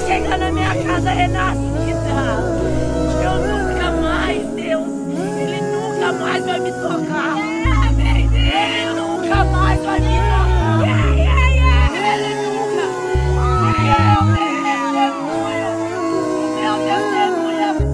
chegar na minha casa renascida. Eu nunca mais, Deus, Ele nunca mais vai me tocar. Ele nunca mais vai me tocar. Ele nunca. Meu testemunho.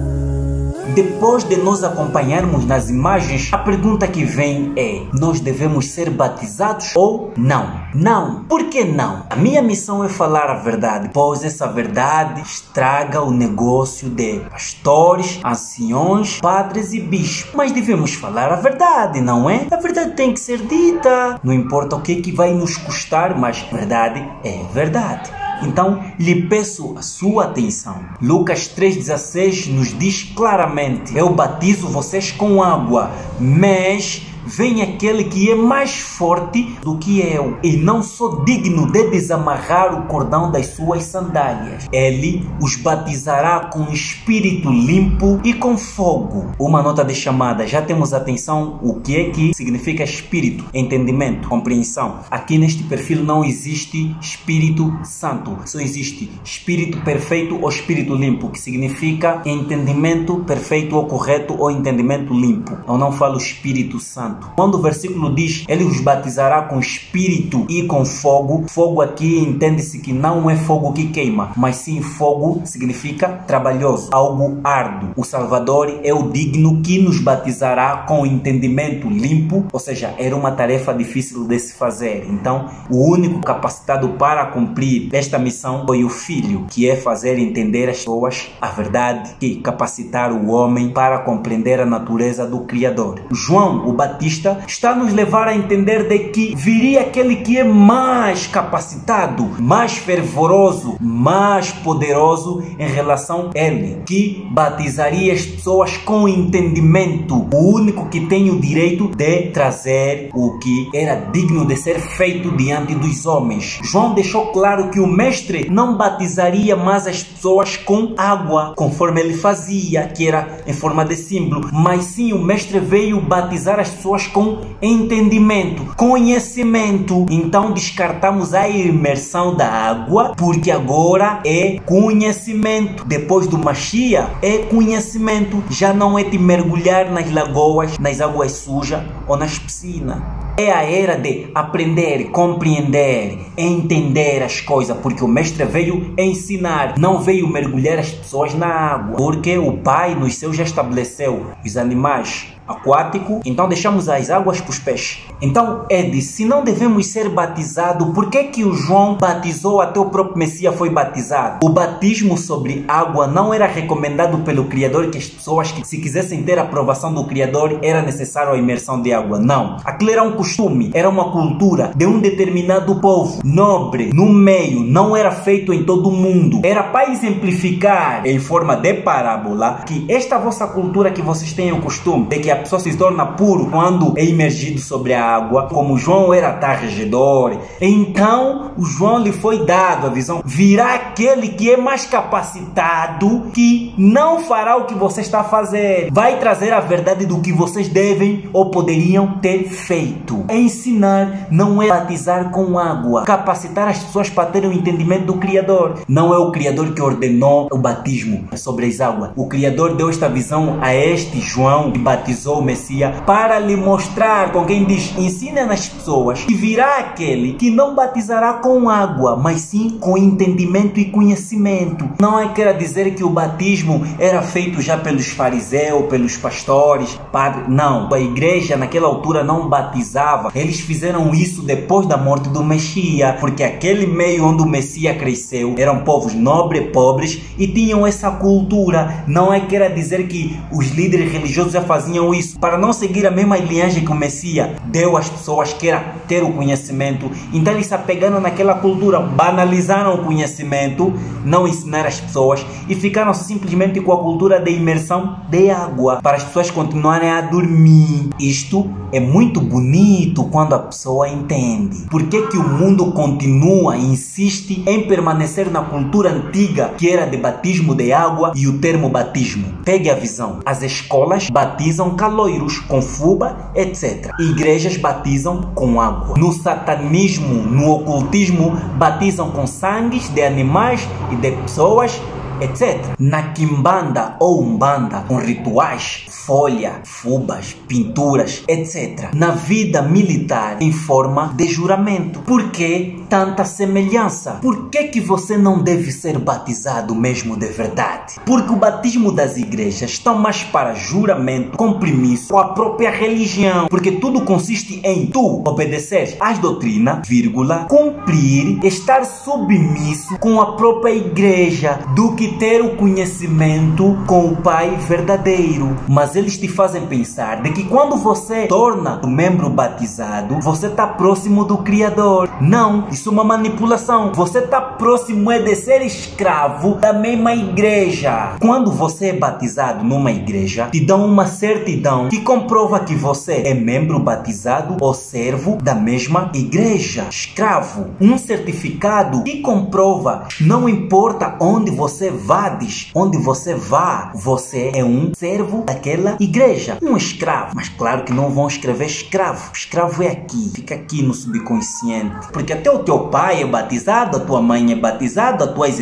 Depois de nós acompanharmos nas imagens, a pergunta que vem é: nós devemos ser batizados ou não? Não. Por que não? A minha missão é falar a verdade, pois essa verdade estraga o negócio de pastores, anciões, padres e bispos. Mas devemos falar a verdade, não é? A verdade tem que ser dita. Não importa o que vai nos custar, mas verdade é verdade. Então, lhe peço a sua atenção. Lucas 3,16 nos diz claramente: eu batizo vocês com água, mas vem aquele que é mais forte do que eu, e não sou digno de desamarrar o cordão das suas sandálias. Ele os batizará com espírito limpo e com fogo. Uma nota de chamada: já temos atenção o que é que significa espírito, entendimento, compreensão. Aqui neste perfil não existe Espírito Santo, só existe espírito perfeito ou espírito limpo, que significa entendimento perfeito ou correto ou entendimento limpo. Eu não falo Espírito Santo. Quando o versículo diz: ele os batizará com espírito e com fogo, fogo aqui entende-se que não é fogo que queima, mas sim fogo significa trabalhoso, algo árduo. O Salvador é o digno que nos batizará com entendimento limpo, ou seja, era uma tarefa difícil de se fazer. Então, o único capacitado para cumprir esta missão foi o Filho, que é fazer entender às pessoas a verdade, que capacitar o homem para compreender a natureza do Criador. João, o Batista, está a nos levar a entender de que viria aquele que é mais capacitado, mais fervoroso, mais poderoso em relação a ele, que batizaria as pessoas com entendimento, o único que tem o direito de trazer o que era digno de ser feito diante dos homens. João deixou claro que o mestre não batizaria mais as pessoas com água, conforme ele fazia, que era em forma de símbolo, mas sim o mestre veio batizar as pessoas com entendimento, conhecimento. Então descartamos a imersão da água, porque agora é conhecimento. Depois do Mashiach é conhecimento, já não é de mergulhar nas lagoas, nas águas sujas ou nas piscinas. É a era de aprender, compreender, entender as coisas, porque o mestre veio ensinar, não veio mergulhar as pessoas na água, porque o Pai nos céus já estabeleceu os animais aquáticos, então deixamos as águas para os peixes. Então, Ed, se não devemos ser batizados, por que que o João batizou até o próprio Messias foi batizado? O batismo sobre água não era recomendado pelo Criador, que as pessoas que se quisessem ter a aprovação do Criador era necessário a imersão de água. Não. Aquilo era um costume, era uma cultura de um determinado povo nobre no meio, não era feito em todo o mundo. Era para exemplificar em forma de parábola que esta vossa cultura que vocês têm o costume de que a pessoa se torna puro quando é imergido sobre a água, como João era tarregedor, então o João lhe foi dado a visão: virá aquele que é mais capacitado, que não fará o que você está a fazer, vai trazer a verdade do que vocês devem ou poderiam ter feito. Ensinar não é batizar com água, capacitar as pessoas para terem o entendimento do Criador. Não é o Criador que ordenou o batismo sobre as águas. O Criador deu esta visão a este João que batizou o Messias para lhe mostrar, com quem diz: ensina nas pessoas que virá aquele que não batizará com água, mas sim com entendimento e conhecimento. Não é querer dizer que o batismo era feito já pelos fariseus, pelos pastores, padres. Não, a igreja naquela altura não batizava. Eles fizeram isso depois da morte do Messias, porque aquele meio onde o Messias cresceu eram povos nobres, pobres, e tinham essa cultura. Não é querer dizer que os líderes religiosos já faziam isso para não seguir a mesma linhagem que o Messias deu às pessoas, que era ter o conhecimento. Então eles se apegaram naquela cultura, banalizaram o conhecimento, não ensinaram as pessoas, e ficaram simplesmente com a cultura de imersão de água para as pessoas continuarem a dormir. Isto é muito bonito quando a pessoa entende. Por que que o mundo continua e insiste em permanecer na cultura antiga, que era de batismo de água e o termo batismo? Pegue a visão. As escolas batizam caloiros, com fuba, etc. Igrejas batizam com água. No satanismo, no ocultismo, batizam com sangues de animais e de pessoas, etc. Na quimbanda ou umbanda, com rituais, folha, fubas, pinturas, etc. Na vida militar, em forma de juramento. Por que tanta semelhança? Por que você não deve ser batizado mesmo de verdade? Porque o batismo das igrejas estão mais para juramento, compromisso com a própria religião. Porque tudo consiste em tu obedecer às doutrinas, vírgula, cumprir, estar submisso com a própria igreja, do que ter o conhecimento com o Pai verdadeiro. Mas eles te fazem pensar de que quando você torna um membro batizado, você está próximo do Criador. Não, isso é uma manipulação. Você está próximo de ser escravo da mesma igreja. Quando você é batizado numa igreja, te dão uma certidão que comprova que você é membro batizado ou servo da mesma igreja. Escravo. Um certificado que comprova, não importa onde você vades, onde você vá, você é um servo daquela igreja, um escravo. Mas claro que não vão escrever escravo. Escravo é aqui, fica aqui no subconsciente. Porque até o teu pai é batizado, a tua mãe é batizada, os teus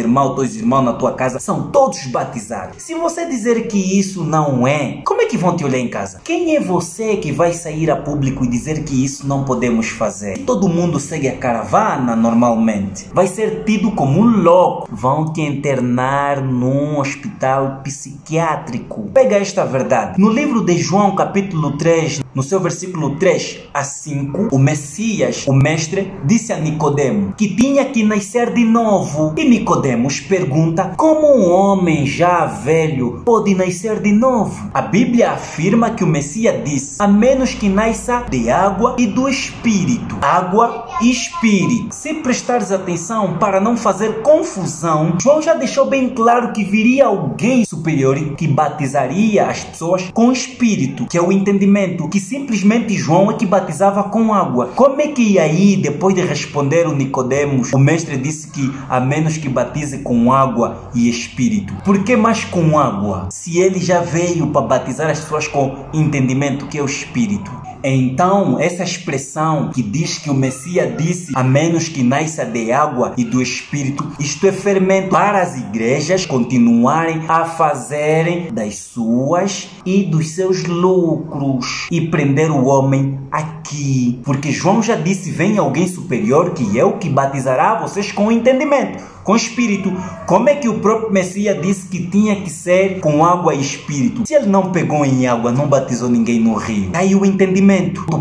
irmãos na tua casa são todos batizados. Se você dizer que isso não é, como é que vão te olhar em casa? Quem é você que vai sair a público e dizer que isso não podemos fazer? Todo mundo segue a caravana normalmente. Vai ser tido como um louco. Vão te internar num hospital psiquiátrico. Pega esta verdade. No livro de João, capítulo 3, no seu versículo 3 a 5, o Messias, o mestre, disse a Nicodemo que tinha que nascer de novo. E Nicodemos pergunta: como um homem já velho pode nascer de novo? A Bíblia afirma que o Messias disse: a menos que nasça de água e do Espírito. Água e Espírito. Se prestares atenção para não fazer confusão, João já deixou bem claro que viria alguém superior que batizaria as pessoas com Espírito, que é o entendimento, que simplesmente João é que batizava com água. Como é que aí, depois de responder o Nicodemos, o mestre disse que a menos que batize com água e Espírito? Por que mais com água? Se ele já veio para batizar as pessoas com entendimento, que é o Espírito. Então, essa expressão que diz que o Messias disse a menos que nasça de água e do Espírito, isto é fermento para as igrejas continuarem a fazerem das suas e dos seus lucros e prender o homem aqui. Porque João já disse: vem alguém superior, que é o que batizará vocês com entendimento, com Espírito. Como é que o próprio Messias disse que tinha que ser com água e Espírito? Se ele não pegou em água, não batizou ninguém no rio. Aí o entendimento.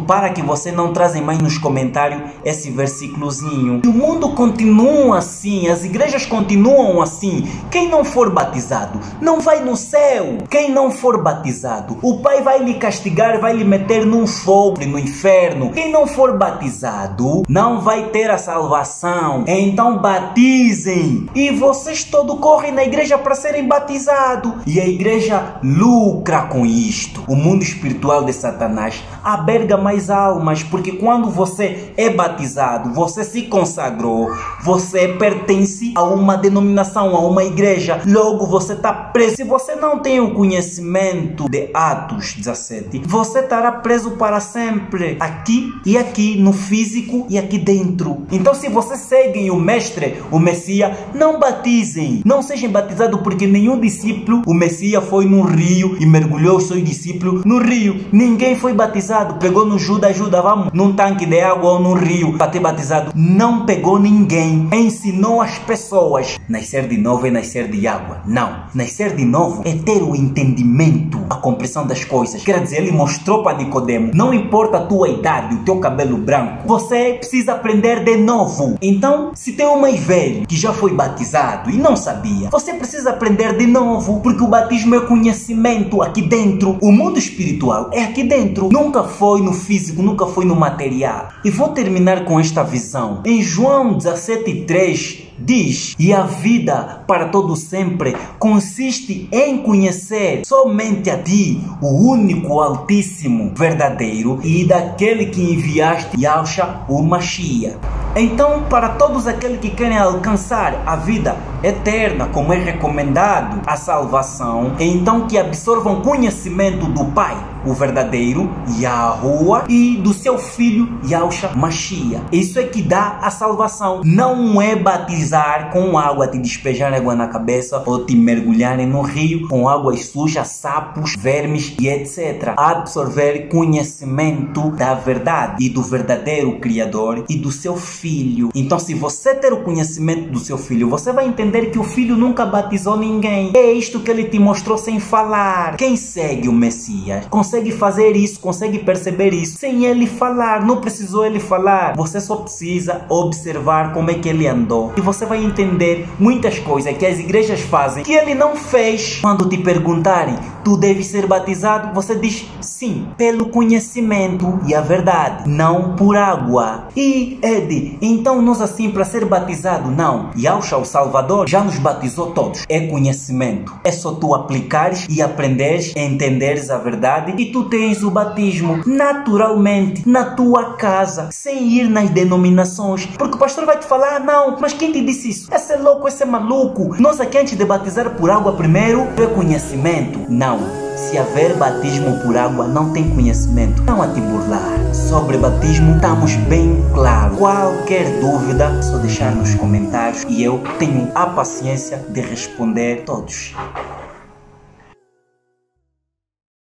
Para que você não trazem mais nos comentários esse versículozinho. E o mundo continua assim, as igrejas continuam assim. Quem não for batizado não vai no céu. Quem não for batizado, o Pai vai lhe castigar, vai lhe meter num fogo, no inferno. Quem não for batizado não vai ter a salvação. Então batizem. E vocês todos correm na igreja para serem batizados. E a igreja lucra com isto. O mundo espiritual de Satanás alberga mais almas, porque quando você é batizado, você se consagrou, você pertence a uma denominação, a uma igreja, logo você está preso. Se você não tem o conhecimento de Atos 17, você estará preso para sempre, aqui e aqui, no físico e aqui dentro. Então, se você segue o mestre, o Messias, não batizem, não sejam batizados, porque nenhum discípulo, o Messias foi no rio e mergulhou os seus discípulos no rio. Ninguém foi batizado, pegou no Judas, vamos num tanque de água ou no rio para ter batizado. Não pegou ninguém, ensinou as pessoas. Nascer de novo é nascer de água? Não. Nascer de novo é ter o entendimento, a compreensão das coisas. Quer dizer, ele mostrou para Nicodemo: não importa a tua idade, o teu cabelo branco, você precisa aprender de novo. Então, se tem um mais velho que já foi batizado e não sabia, você precisa aprender de novo, porque o batismo é conhecimento aqui dentro. O mundo espiritual é aqui dentro, nunca foi no físico, nunca foi no material. E vou terminar com esta visão. Em João 17:3 diz: e a vida para todo sempre consiste em conhecer somente a ti, o único, altíssimo, verdadeiro, e daquele que enviaste, Yahshua, o Mashiach. Então, para todos aqueles que querem alcançar a vida eterna, como é recomendado, a salvação, então que absorvam conhecimento do Pai, o verdadeiro Yahuwah e do seu filho Yahshua Mashiach. Isso é que dá a salvação. Não é batizar com água, te despejar água na cabeça ou te mergulharem no rio com águas sujas, sapos, vermes e etc. Absorver conhecimento da verdade e do verdadeiro Criador e do seu filho. Então, se você ter o conhecimento do seu filho, você vai entender que o filho nunca batizou ninguém. É isto que ele te mostrou sem falar. Quem segue o Messias consegue fazer isso, consegue perceber isso sem ele falar. Não precisou ele falar. Você só precisa observar como é que ele andou e você vai entender muitas coisas que as igrejas fazem que ele não fez. Quando te perguntarem, tu deves ser batizado, você diz sim, pelo conhecimento e a verdade, não por água. E Ed, então nós assim para ser batizado, não. Yahshua, o Salvador, já nos batizou todos. É conhecimento. É só tu aplicares e aprenderes, entenderes a verdade e tu tens o batismo naturalmente na tua casa, sem ir nas denominações. Porque o pastor vai te falar, ah, não, mas quem te disse isso? Esse é louco, esse é maluco. Nós aqui antes de batizar por água primeiro, é conhecimento. Não. Se haver batismo por água, não tem conhecimento. Não a te burlar. Sobre batismo, estamos bem claros. Qualquer dúvida, só deixar nos comentários e eu tenho a paciência de responder todos.